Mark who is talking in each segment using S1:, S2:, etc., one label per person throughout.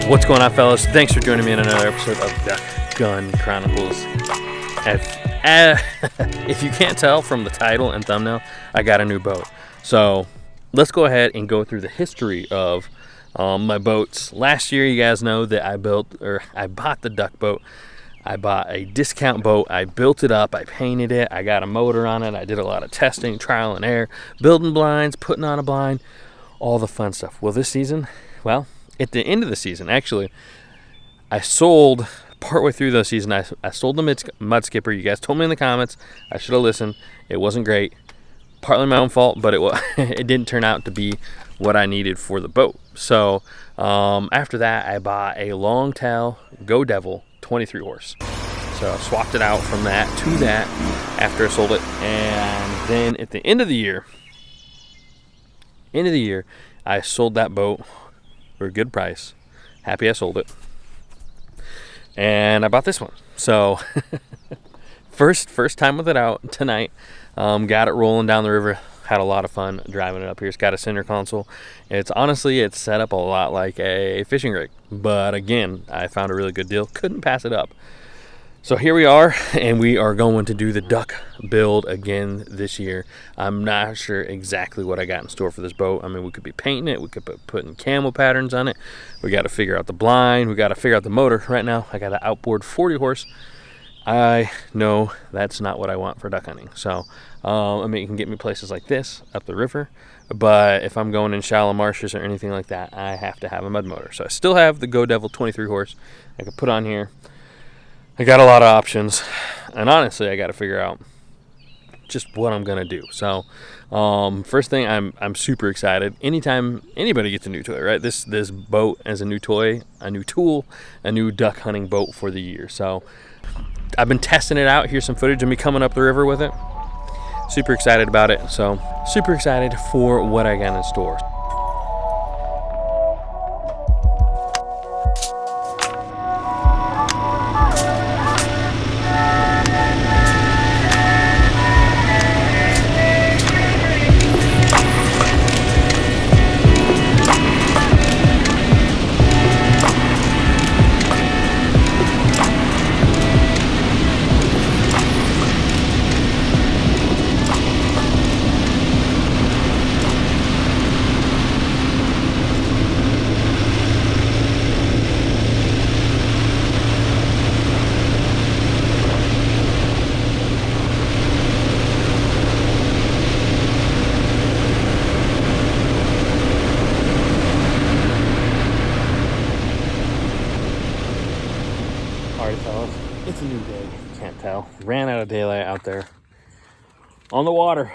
S1: What's going on, fellas? Thanks for joining me in another episode of Duck Gun Chronicles. If you can't tell from the title and thumbnail, I got a new boat. So let's go ahead and go through the history of my boats. Last year, you guys know that I bought the duck boat. I bought a discount boat. I built it up. I painted it. I got a motor on it. I did a lot of testing, trial and error, building blinds, putting on a blind, all the fun stuff. Well, this season, at the end of the season, actually, I sold, partway through the season, I sold the mud skipper. You guys told me in the comments I should have listened. It wasn't great. Partly my own fault, but it didn't turn out to be what I needed for the boat. So after that, I bought a Longtail Go Devil 23 horse. So I swapped it out from that to that after I sold it. And then at the end of the year, I sold that boat for a good price. Happy I sold it. And I bought this one. So first time with it out tonight. Got it rolling down the river. Had a lot of fun driving it up here. It's got a center console. It's set up a lot like a fishing rig. But again, I found a really good deal. Couldn't pass it up. So here we are, and we are going to do the duck build again this year. I'm not sure exactly what I got in store for this boat. I mean, we could be painting it. We could be putting camel patterns on it. We got to figure out the blind. We got to figure out the motor. Right now, I got an outboard 40 horse. I know that's not what I want for duck hunting. So, I mean, it can get me places like this up the river. But if I'm going in shallow marshes or anything like that, I have to have a mud motor. So I still have the Go Devil 23 horse I could put on here. I got a lot of options, and honestly, I got to figure out just what I'm gonna do. So, first thing, I'm super excited. Anytime anybody gets a new toy, right? This boat as a new toy, a new tool, a new duck hunting boat for the year. So, I've been testing it out. Here's some footage of me coming up the river with it. Super excited about it. So, super excited for what I got in store. Alright, fellas, it's a new day, if you can't tell. Ran out of daylight out there on the water.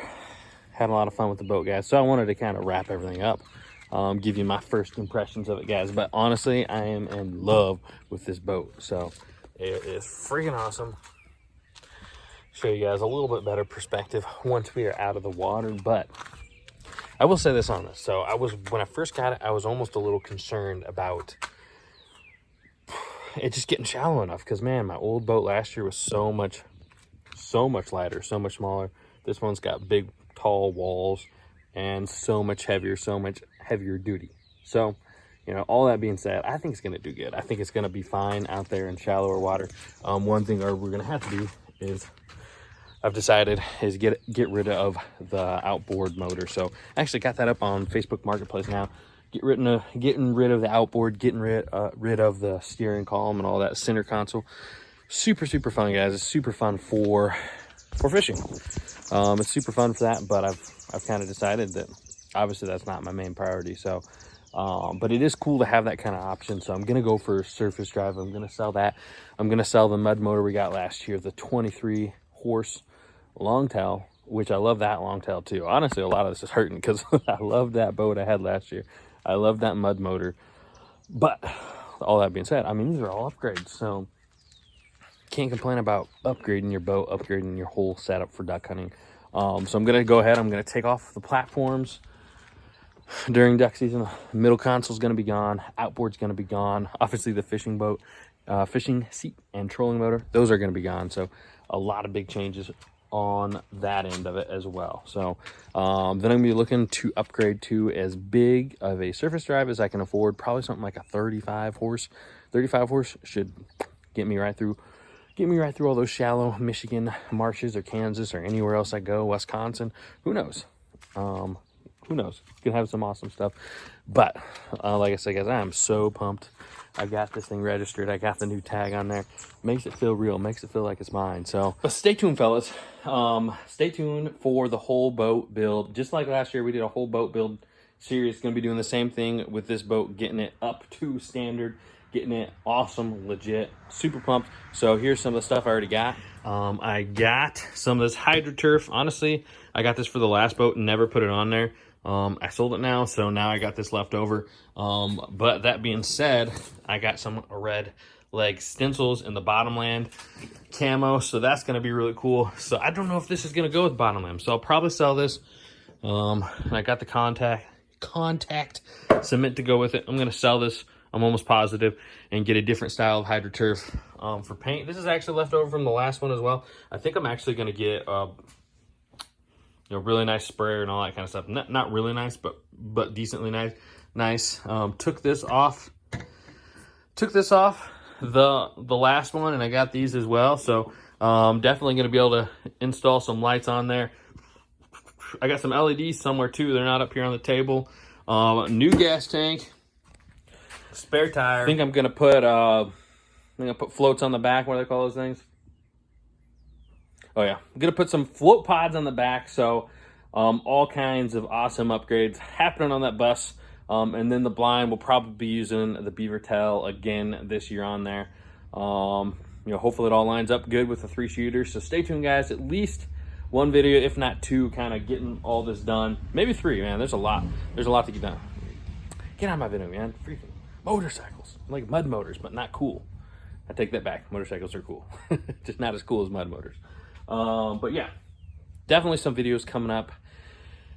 S1: Had a lot of fun with the boat, guys. So I wanted to kind of wrap everything up, give you my first impressions of it, guys. But honestly, I am in love with this boat. So it is freaking awesome. Show you guys a little bit better perspective once we are out of the water. But I will say this on this. So when I first got it, I was almost a little concerned about it's just getting shallow enough, because man, my old boat last year was so much lighter, so much smaller. This one's got big tall walls and so much heavier duty. So, you know, all that being said, I think it's going to do good. I think it's going to be fine out there in shallower water. One thing we're going to have to do is, I've decided, is get rid of the outboard motor. So I actually got that up on Facebook Marketplace now. Getting rid of the outboard, getting rid of the steering column and all that center console. Super fun, guys. It's super fun for fishing. It's super fun for that, but I've kind of decided that obviously that's not my main priority. So, but it is cool to have that kind of option. So I'm gonna go for surface drive. I'm gonna sell that. I'm gonna sell the mud motor we got last year, the 23 horse Longtail, which I love that Longtail too. Honestly, a lot of this is hurting because I love that boat I had last year. I love that mud motor. But all that being said, I mean, these are all upgrades. So can't complain about upgrading your boat, upgrading your whole setup for duck hunting. So I'm going to go ahead. I'm going to take off the platforms during duck season. Middle console is going to be gone. Outboard's going to be gone. Obviously, the fishing boat, fishing seat and trolling motor, those are going to be gone. So a lot of big changes on that end of it as well. So then I'm gonna be looking to upgrade to as big of a surface drive as I can afford. Probably something like a 35 horse. 35 horse should get me right through all those shallow Michigan marshes or Kansas or anywhere else I go, Wisconsin. Who knows? Who knows? Gonna have some awesome stuff. But like I said, guys, I am so pumped. I got this thing registered. I got the new tag on there. Makes it feel real. Makes it feel like it's mine. So but stay tuned, fellas. Stay tuned for the whole boat build. Just like last year, we did a whole boat build series. Gonna be doing the same thing with this boat, getting it up to standard, getting it awesome, legit, super pumped. So here's some of the stuff I already got. I got some of this HydroTurf. Honestly, I got this for the last boat and never put it on there. I sold it now, so now I got this left over. But that being said, I got some red leg stencils in the Bottomland camo, so that's going to be really cool. So I don't know if this is going to go with Bottomland, so I'll probably sell this. I got the contact cement to go with it. I'm going to sell this, I'm almost positive, and get a different style of HydroTurf for paint. This is actually left over from the last one as well. I think I'm actually going to get really nice sprayer and all that kind of stuff. Not really nice, but decently nice. Took this off the last one, and I got these as well. So definitely going to be able to install some lights on there. I got some LEDs somewhere too. They're not up here on the table. New gas tank, spare tire. I think I'm gonna put floats on the back. What do they call those things? Oh yeah, I'm gonna put some float pods on the back, so all kinds of awesome upgrades happening on that bus. And then the blind will probably be using the beaver tail again this year on there. Hopefully it all lines up good with the 3 shooters. So stay tuned, guys. At least one video, if not 2, kind of getting all this done. Maybe 3, man. There's a lot to get done. Get out of my video, man. Freaking motorcycles, like mud motors, but not cool. I take that back. Motorcycles are cool, just not as cool as mud motors. But yeah, definitely some videos coming up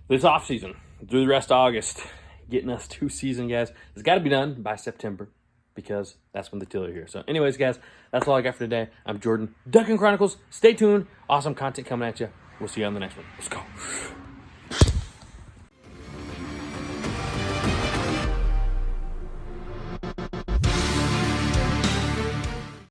S1: this off season through the rest of August, getting us to season, guys. It's got to be done by September because that's when the teal are here. So anyways, guys, that's all I got for today. I'm Jordan, Ducks Gun Chronicles. Stay tuned. Awesome content coming at you. We'll see you on the next one. Let's go.